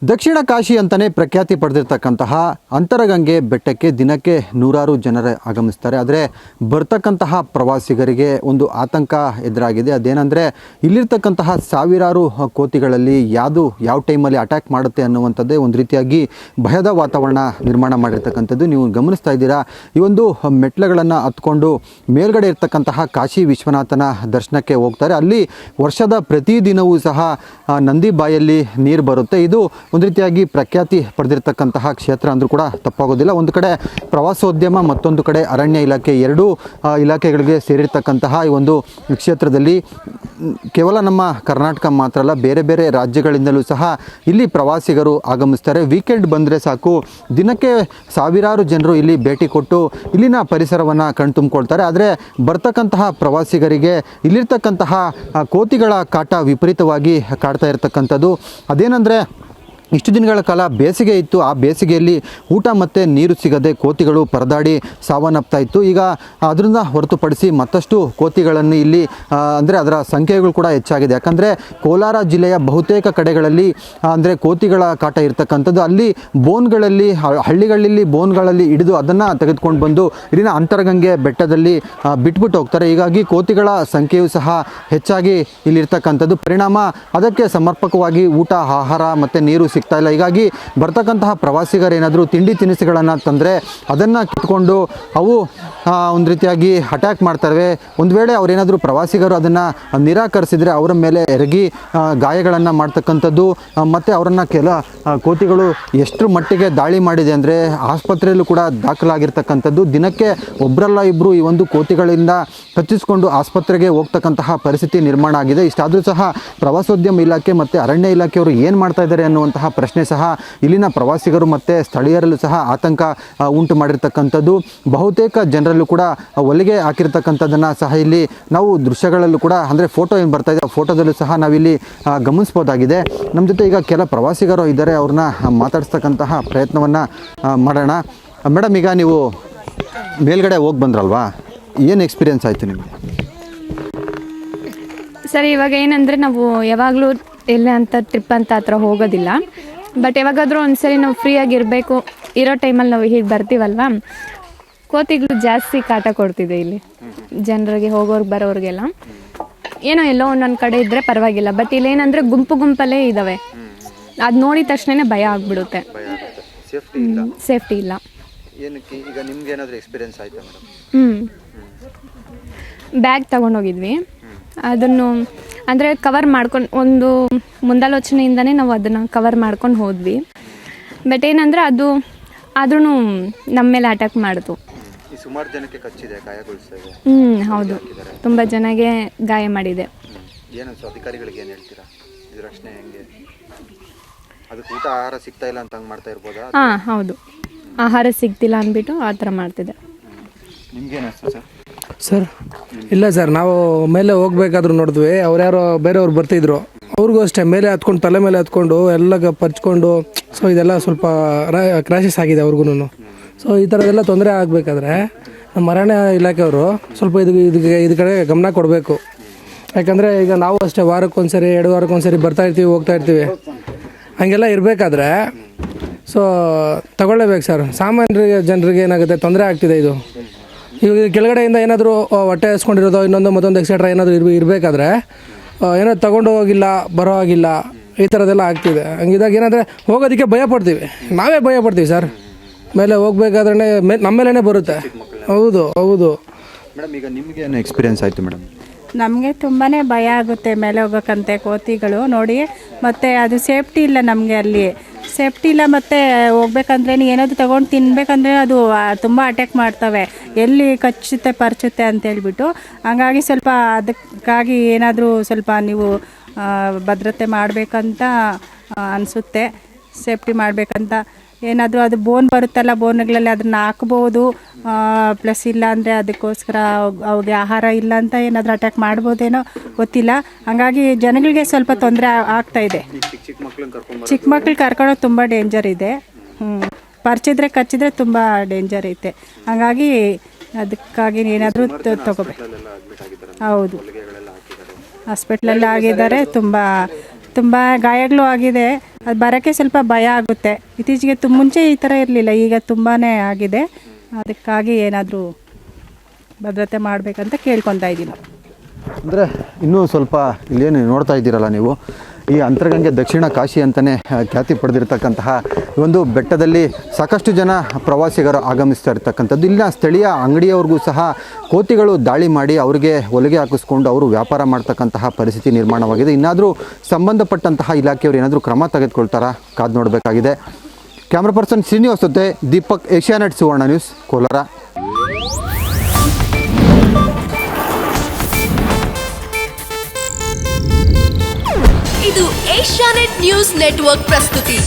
ದಕ್ಷಿಣ ಕಾಶಿ ಅಂತಲೇ ಪ್ರಖ್ಯಾತಿ ಪಡೆದಿರ್ತಕ್ಕಂತಹ ಅಂತರಗಂಗೆ ಬೆಟ್ಟಕ್ಕೆ ದಿನಕ್ಕೆ ನೂರಾರು ಜನರು ಆಗಮಿಸ್ತಾರೆ. ಆದರೆ ಬರ್ತಕ್ಕಂತಹ ಪ್ರವಾಸಿಗರಿಗೆ ಒಂದು ಆತಂಕ ಎದುರಾಗಿದೆ. ಅದೇನೆಂದರೆ ಇಲ್ಲಿರ್ತಕ್ಕಂತಹ ಸಾವಿರಾರು ಕೋತಿಗಳಲ್ಲಿ ಯಾವ ಟೈಮಲ್ಲಿ ಅಟ್ಯಾಕ್ ಮಾಡುತ್ತೆ ಅನ್ನುವಂಥದ್ದೇ ಒಂದು ರೀತಿಯಾಗಿ ಭಯದ ವಾತಾವರಣ ನಿರ್ಮಾಣ ಮಾಡಿರ್ತಕ್ಕಂಥದ್ದು ನೀವು ಗಮನಿಸ್ತಾ ಇದ್ದೀರಾ. ಈ ಒಂದು ಮೆಟ್ಲುಗಳನ್ನು ಹತ್ಕೊಂಡು ಮೇಲ್ಗಡೆ ಇರ್ತಕ್ಕಂತಹ ಕಾಶಿ ವಿಶ್ವನಾಥನ ದರ್ಶನಕ್ಕೆ ಹೋಗ್ತಾರೆ. ಅಲ್ಲಿ ವರ್ಷದ ಪ್ರತಿದಿನವೂ ಸಹ ನಂದಿ ಬಾಯಲ್ಲಿ ನೀರು ಬರುತ್ತೆ. ಇದು ಒಂದು ರೀತಿಯಾಗಿ ಪ್ರಖ್ಯಾತಿ ಪಡೆದಿರ್ತಕ್ಕಂತಹ ಕ್ಷೇತ್ರ ಅಂದರೂ ಕೂಡ ತಪ್ಪಾಗೋದಿಲ್ಲ. ಒಂದು ಕಡೆ ಪ್ರವಾಸೋದ್ಯಮ, ಮತ್ತೊಂದು ಕಡೆ ಅರಣ್ಯ ಇಲಾಖೆ, ಎರಡೂ ಇಲಾಖೆಗಳಿಗೆ ಸೇರಿರ್ತಕ್ಕಂತಹ ಈ ಒಂದು ಕ್ಷೇತ್ರದಲ್ಲಿ ಕೇವಲ ನಮ್ಮ ಕರ್ನಾಟಕ ಮಾತ್ರ ಅಲ್ಲ, ಬೇರೆ ಬೇರೆ ರಾಜ್ಯಗಳಿಂದಲೂ ಸಹ ಇಲ್ಲಿ ಪ್ರವಾಸಿಗರು ಆಗಮಿಸ್ತಾರೆ. ವೀಕೆಂಡ್ ಬಂದರೆ ಸಾಕು, ದಿನಕ್ಕೆ ಸಾವಿರಾರು ಜನರು ಇಲ್ಲಿ ಭೇಟಿ ಕೊಟ್ಟು ಇಲ್ಲಿನ ಪರಿಸರವನ್ನು ಕಣ್ತುಂಬಿಕೊಳ್ತಾರೆ. ಆದರೆ ಬರ್ತಕ್ಕಂತಹ ಪ್ರವಾಸಿಗರಿಗೆ ಇಲ್ಲಿರ್ತಕ್ಕಂತಹ ಕೋತಿಗಳ ಕಾಟ ವಿಪರೀತವಾಗಿ ಕಾಡ್ತಾ ಇರತಕ್ಕಂಥದ್ದು. ಅದೇನೆಂದರೆ ಇಷ್ಟು ದಿನಗಳ ಕಾಲ ಬೇಸಿಗೆ ಇತ್ತು. ಆ ಬೇಸಿಗೆಯಲ್ಲಿ ಊಟ ಮತ್ತು ನೀರು ಸಿಗದೆ ಕೋತಿಗಳು ಪರದಾಡಿ ಸಾವನ್ನಪ್ತಾ ಇತ್ತು. ಈಗ ಅದರಿಂದ ಹೊರತುಪಡಿಸಿ ಮತ್ತಷ್ಟು ಕೋತಿಗಳನ್ನು ಇಲ್ಲಿ ಅಂದರೆ ಅದರ ಸಂಖ್ಯೆಗಳು ಕೂಡ ಹೆಚ್ಚಾಗಿದೆ. ಯಾಕಂದರೆ ಕೋಲಾರ ಜಿಲ್ಲೆಯ ಬಹುತೇಕ ಕಡೆಗಳಲ್ಲಿ ಅಂದರೆ ಕೋತಿಗಳ ಕಾಟ ಇರ್ತಕ್ಕಂಥದ್ದು. ಅಲ್ಲಿ ಬೋನ್ಗಳಲ್ಲಿ, ಹಳ್ಳಿಗಳಲ್ಲಿ ಬೋನ್ಗಳಲ್ಲಿ ಹಿಡಿದು ಅದನ್ನು ತೆಗೆದುಕೊಂಡು ಬಂದು ಇಲ್ಲಿನ ಅಂತರಗಂಗೆ ಬೆಟ್ಟದಲ್ಲಿ ಬಿಟ್ಬಿಟ್ಟು ಹೋಗ್ತಾರೆ. ಹೀಗಾಗಿ ಕೋತಿಗಳ ಸಂಖ್ಯೆಯೂ ಸಹ ಹೆಚ್ಚಾಗಿ ಇಲ್ಲಿರ್ತಕ್ಕಂಥದ್ದು. ಪರಿಣಾಮ ಅದಕ್ಕೆ ಸಮರ್ಪಕವಾಗಿ ಊಟ, ಆಹಾರ ಮತ್ತು ನೀರು ಸಿಗ್ತಾ ಇಲ್ಲ. ಹೀಗಾಗಿ ಬರ್ತಕ್ಕಂತಹ ಪ್ರವಾಸಿಗರೇನಾದರೂ ತಿಂಡಿ ತಿನಿಸುಗಳನ್ನು ತಂದರೆ ಅದನ್ನು ಕಿತ್ಕೊಂಡು ಅವು ಒಂದು ರೀತಿಯಾಗಿ ಅಟ್ಯಾಕ್ ಮಾಡ್ತವೆ. ಒಂದು ವೇಳೆ ಅವರೇನಾದರೂ ಪ್ರವಾಸಿಗರು ಅದನ್ನು ನಿರಾಕರಿಸಿದರೆ ಅವರ ಮೇಲೆ ಎರಗಿ ಗಾಯಗಳನ್ನು ಮಾಡ್ತಕ್ಕಂಥದ್ದು. ಮತ್ತು ಅವರನ್ನು ಕೆಲ ಕೋತಿಗಳು ಎಷ್ಟು ಮಟ್ಟಿಗೆ ದಾಳಿ ಮಾಡಿದೆ ಅಂದರೆ ಆಸ್ಪತ್ರೆಯಲ್ಲೂ ಕೂಡ ದಾಖಲಾಗಿರ್ತಕ್ಕಂಥದ್ದು. ದಿನಕ್ಕೆ ಒಬ್ಬರಲ್ಲ ಇಬ್ಬರು ಈ ಒಂದು ಕೋತಿಗಳಿಂದ ಕಚ್ಚಿಸಿಕೊಂಡು ಆಸ್ಪತ್ರೆಗೆ ಹೋಗ್ತಕ್ಕಂತಹ ಪರಿಸ್ಥಿತಿ ನಿರ್ಮಾಣ ಆಗಿದೆ. ಇಷ್ಟಾದರೂ ಸಹ ಪ್ರವಾಸೋದ್ಯಮ ಇಲಾಖೆ ಮತ್ತು ಅರಣ್ಯ ಇಲಾಖೆಯವರು ಏನು ಮಾಡ್ತಾ ಇದ್ದಾರೆ ಅನ್ನುವಂತಹ ಪ್ರಶ್ನೆ ಸಹ ಇಲ್ಲಿನ ಪ್ರವಾಸಿಗರು ಮತ್ತು ಸ್ಥಳೀಯರಲ್ಲೂ ಸಹ ಆತಂಕ ಉಂಟು ಮಾಡಿರ್ತಕ್ಕಂಥದ್ದು. ಬಹುತೇಕ ಜನರಲ್ಲೂ ಕೂಡ ಹೊಲಿಗೆ ಹಾಕಿರ್ತಕ್ಕಂಥದ್ದನ್ನು ಸಹ ಇಲ್ಲಿ ನಾವು ದೃಶ್ಯಗಳಲ್ಲೂ ಕೂಡ ಅಂದರೆ ಫೋಟೋ ಏನು ಬರ್ತಾ ಇದೆ ಆ ಫೋಟೋದಲ್ಲೂ ಸಹ ನಾವಿಲ್ಲಿ ಗಮನಿಸ್ಬೋದಾಗಿದೆ. ನಮ್ಮ ಜೊತೆ ಈಗ ಕೆಲ ಪ್ರವಾಸಿಗರು ಇದ್ದಾರೆ, ಅವ್ರನ್ನ ಮಾತಾಡಿಸ್ತಕ್ಕಂತಹ ಪ್ರಯತ್ನವನ್ನು ಮಾಡೋಣ. ಮೇಡಮ್, ಈಗ ನೀವು ಮೇಲ್ಗಡೆ ಹೋಗಿ ಬಂದ್ರಲ್ವಾ, ಏನು ಎಕ್ಸ್ಪೀರಿಯೆನ್ಸ್ ಆಯಿತು ನಿಮಗೆ? ಸರಿ, ಇವಾಗ ಏನಂದರೆ ನಾವು ಯಾವಾಗಲೂ ಎಲ್ಲ ಅಂತ ಟ್ರಿಪ್ ಅಂತ ಹತ್ರ ಹೋಗೋದಿಲ್ಲ. ಬಟ್ ಯಾವಾಗಾದರೂ ಒಂದ್ಸರಿ ನಾವು ಫ್ರೀಯಾಗಿರಬೇಕು ಇರೋ ಟೈಮಲ್ಲಿ ನಾವು ಹೀಗೆ ಬರ್ತೀವಲ್ವ, ಕೋತಿಗಳು ಜಾಸ್ತಿ ಕಾಟ ಕೊಡ್ತಿದೆ ಇಲ್ಲಿ ಜನರಿಗೆ, ಹೋಗೋರ್ಗೆ ಬರೋರಿಗೆಲ್ಲ. ಏನೋ ಎಲ್ಲೋ ಒಂದೊಂದು ಕಡೆ ಇದ್ದರೆ ಪರವಾಗಿಲ್ಲ, ಬಟ್ ಇಲ್ಲೇನಂದರೆ ಗುಂಪಲ್ಲೇ ಇದ್ದಾವೆ. ಅದು ನೋಡಿದ ತಕ್ಷಣ ಭಯ ಆಗಿಬಿಡುತ್ತೆ, ಸೇಫ್ಟಿ ಇಲ್ಲ. ಈಗ ನಿಮ್ಗೆ ಏನಾದರೂ ಎಕ್ಸ್ಪೀರಿಯೆನ್ಸ್ ಆಯ್ತಾ ಮೇಡಮ್? ಬ್ಯಾಗ್ ತೊಗೊಂಡೋಗಿದ್ವಿ, ಅದನ್ನು ಅಂದರೆ ಕವರ್ ಮಾಡ್ಕೊಂಡು ಒಂದು ಮುಂದಾಲೋಚನೆಯಿಂದನೇ ನಾವು ಅದನ್ನು ಕವರ್ ಮಾಡ್ಕೊಂಡು ಹೋದ್ವಿ. ಬಟ್ ಏನಂದರೆ ಅದು ಆದ್ರೂ ನಮ್ಮ ಮೇಲೆ ಅಟ್ಯಾಕ್ ಮಾಡಿತು. ಸುಮಾರು ಜನಕ್ಕೆ ಕಚ್ಚಿದೆ, ಗಾಯಗೊಳಿಸಿದೆ. ಹೌದು, ತುಂಬ ಜನಗೆ ಗಾಯ ಮಾಡಿದೆ. ಏನು ಅಧಿಕಾರಿಗಳಿಗೆ ಏನು ಹೇಳ್ತೀರಾ? ಇದು ರಕ್ಷಣೆ ಹೆಂಗೆ? ಅದಕ್ಕೆ ಊಟ ಆಹಾರ ಸಿಗ್ತಾ ಇಲ್ಲ ಅಂತ ಹಂಗೆ ಮಾಡ್ತಾ ಇರ್ಬೋದಾ? ಹೌದು, ಆಹಾರ ಸಿಗ್ತಿಲ್ಲ ಅಂದ್ಬಿಟ್ಟು ಆ ಥರ ಮಾಡ್ತಿದೆ. ನಿಮ್ಗೇನು ಅನಿಸ್ತು ಸರ್? ಸರ್ ಇಲ್ಲ ಸರ್, ನಾವು ಮೇಲೆ ಹೋಗ್ಬೇಕಾದ್ರೂ ನೋಡಿದ್ವಿ, ಯಾರೋ ಬೇರೆಯವ್ರು ಬರ್ತಿದ್ರು, ಅವ್ರಿಗೂ ಅಷ್ಟೇ ಮೇಲೆ ಹತ್ಕೊಂಡು ತಲೆ ಮೇಲೆ ಹತ್ಕೊಂಡು ಎಲ್ಲ ಪರ್ಚ್ಕೊಂಡು, ಸೊ ಇದೆಲ್ಲ ಸ್ವಲ್ಪ ಕ್ರ್ಯಾಶಸ್ ಆಗಿದೆ ಅವ್ರಿಗೂ. ಸೊ ಈ ಥರದ್ದೆಲ್ಲ ತೊಂದರೆ ಆಗಬೇಕಾದ್ರೆ ನಮ್ಮ ಅರಣ್ಯ ಇಲಾಖೆಯವರು ಸ್ವಲ್ಪ ಇದು ಕಡೆ ಗಮನ ಕೊಡಬೇಕು. ಯಾಕಂದರೆ ಈಗ ನಾವು ಅಷ್ಟೇ ವಾರಕ್ಕೊಂದ್ಸರಿ 2 ವಾರಕ್ಕೊಂದ್ಸರಿ ಬರ್ತಾ ಇರ್ತೀವಿ, ಹೋಗ್ತಾ ಇರ್ತೀವಿ. ಹಂಗೆಲ್ಲ ಇರಬೇಕಾದ್ರೆ ಸೊ ತಗೊಳ್ಳೇಬೇಕು ಸರ್. ಸಾಮಾನ್ಯ ಜನರಿಗೆ ಏನಾಗುತ್ತೆ, ತೊಂದರೆ ಆಗ್ತಿದೆ. ಇದು ಇವಾಗ ಕೆಳಗಡೆಯಿಂದ ಏನಾದರೂ ಹೊಟ್ಟೆ ಹಸ್ಕೊಂಡಿರೋದು, ಮತ್ತೊಂದು ಎಕ್ಸೆಟ್ರಾ ಏನಾದರೂ ಇರಬೇಕಾದ್ರೆ ಏನಾದ್ರು ತಗೊಂಡು ಹೋಗಿಲ್ಲ, ಬರೋ ಆಗಿಲ್ಲ, ಈ ಥರದ್ದೆಲ್ಲ ಆಗ್ತಿದೆ. ಹಂಗಿದಾಗ ಏನಂದರೆ ಹೋಗೋದಕ್ಕೆ ನಾವೇ ಭಯ ಪಡ್ತೀವಿ ಸರ್. ಮೇಲೆ ಹೋಗ್ಬೇಕಾದ್ರೆ ನಮ್ಮ ಮೇಲೇ ಬರುತ್ತೆ. ಹೌದು. ಮೇಡಮ್, ಈಗ ನಿಮಗೆ ಏನು ಎಕ್ಸ್ಪೀರಿಯೆನ್ಸ್ ಆಯಿತು ಮೇಡಮ್? ನಮಗೆ ತುಂಬಾ ಭಯ ಆಗುತ್ತೆ ಮೇಲೆ ಹೋಗೋಕ್ಕಂತೆ ಕೋತಿಗಳು ನೋಡಿ. ಮತ್ತು ಅದು ಸೇಫ್ಟಿ ಇಲ್ಲ, ನಮಗೆ ಅಲ್ಲಿ ಸೇಫ್ಟಿ ಇಲ್ಲ. ಮತ್ತು ಹೋಗ್ಬೇಕಂದ್ರೆ ಏನಾದರೂ ತೊಗೊಂಡು ತಿನ್ನಬೇಕಂದ್ರೆ ಅದು ತುಂಬ ಅಟ್ಯಾಕ್ ಮಾಡ್ತವೆ, ಎಲ್ಲಿ ಕಚ್ಚುತ್ತೆ ಪರ್ಚುತ್ತೆ ಅಂತೇಳ್ಬಿಟ್ಟು. ಹಂಗಾಗಿ ಸ್ವಲ್ಪ ಅದಕ್ಕಾಗಿ ಏನಾದರೂ ಸ್ವಲ್ಪ ನೀವು ಭದ್ರತೆ ಮಾಡಬೇಕಂತ ಅನಿಸುತ್ತೆ, ಸೇಫ್ಟಿ ಮಾಡಬೇಕಂತ. ಏನಾದರೂ ಅದು ಬೋನ್ ಬರುತ್ತಲ್ಲ, ಬೋನ್ಗಳಲ್ಲಿ ಅದನ್ನು ಹಾಕ್ಬೋದು. ಪ್ಲಸ್ ಇಲ್ಲ ಅಂದರೆ ಅದಕ್ಕೋಸ್ಕರ ಅವ್ರಿಗೆ ಆಹಾರ ಇಲ್ಲ ಅಂತ ಏನಾದರೂ ಅಟ್ಯಾಕ್ ಮಾಡ್ಬೋದೇನೋ ಗೊತ್ತಿಲ್ಲ. ಹಾಗಾಗಿ ಜನಗಳಿಗೆ ಸ್ವಲ್ಪ ತೊಂದರೆ ಆಗ್ತಾಯಿದೆ. ಚಿಕ್ಕ ಮಕ್ಳು ಕರ್ಕೊಳ್ಳೋದು ತುಂಬ ಡೇಂಜರ್ ಇದೆ. ಕಚ್ಚಿದ್ರೆ ತುಂಬ ಡೇಂಜರ್ ಐತೆ. ಹಾಗಾಗಿ ಅದಕ್ಕಾಗಿ ಏನಾದರೂ ತಗೋಬೇಕು. ಹೌದು, ಹಾಸ್ಪಿಟ್ಲಲ್ಲಿ ಆಗಿದ್ದಾರೆ, ತುಂಬ ಗಾಯಗಳು ಆಗಿದೆ. ಅದು ಬರೋಕ್ಕೆ ಸ್ವಲ್ಪ ಭಯ ಆಗುತ್ತೆ. ಇತ್ತೀಚೆಗೆ ಮುಂಚೆ ಈ ಥರ ಇರಲಿಲ್ಲ, ಈಗ ತುಂಬಾ ಆಗಿದೆ. ಅದಕ್ಕಾಗಿ ಏನಾದರೂ ಭದ್ರತೆ ಮಾಡಬೇಕಂತ ಕೇಳ್ಕೊತಾ ಇದ್ದೀನಿ. ಅಂದರೆ ಇನ್ನೂ ಸ್ವಲ್ಪ ಇಲ್ಲೇನು ನೋಡ್ತಾ ಇದ್ದೀರಲ್ಲ ನೀವು, ಈ ಅಂತರಗಂಗೆ ದಕ್ಷಿಣ ಕಾಶಿ ಅಂತಲೇ ಖ್ಯಾತಿ ಪಡೆದಿರತಕ್ಕಂತಹ ಒಂದು ಬೆಟ್ಟದಲ್ಲಿ ಸಾಕಷ್ಟು ಜನ ಪ್ರವಾಸಿಗರು ಆಗಮಿಸ್ತಾ ಇರ್ತಕ್ಕಂಥದ್ದು. ಇಲ್ಲಿನ ಸ್ಥಳೀಯ ಅಂಗಡಿಯವ್ರಿಗೂ ಸಹ ಕೋತಿಗಳು ದಾಳಿ ಮಾಡಿ ಅವರಿಗೆ ಹೊಲಿಗೆ ಹಾಕಿಸ್ಕೊಂಡು ಅವರು ವ್ಯಾಪಾರ ಮಾಡ್ತಕ್ಕಂತಹ ಪರಿಸ್ಥಿತಿ ನಿರ್ಮಾಣವಾಗಿದೆ. ಇನ್ನಾದರೂ ಸಂಬಂಧಪಟ್ಟಂತಹ ಇಲಾಖೆಯವರು ಏನಾದರೂ ಕ್ರಮ ತೆಗೆದುಕೊಳ್ತಾರಾ ಕಾದು ನೋಡಬೇಕಾಗಿದೆ. ಕ್ಯಾಮ್ರಾ ಪರ್ಸನ್ ಶ್ರೀನಿವಾಸ್ ಜೊತೆ ದೀಪಕ್, ಏಷ್ಯಾನೆಟ್ ಸುವರ್ಣ ನ್ಯೂಸ್, ಕೋಲಾರ. ಇದು ಏಷ್ಯಾನೆಟ್ ನ್ಯೂಸ್ ನೆಟ್ವರ್ಕ್ ಪ್ರಸ್ತುತಿ.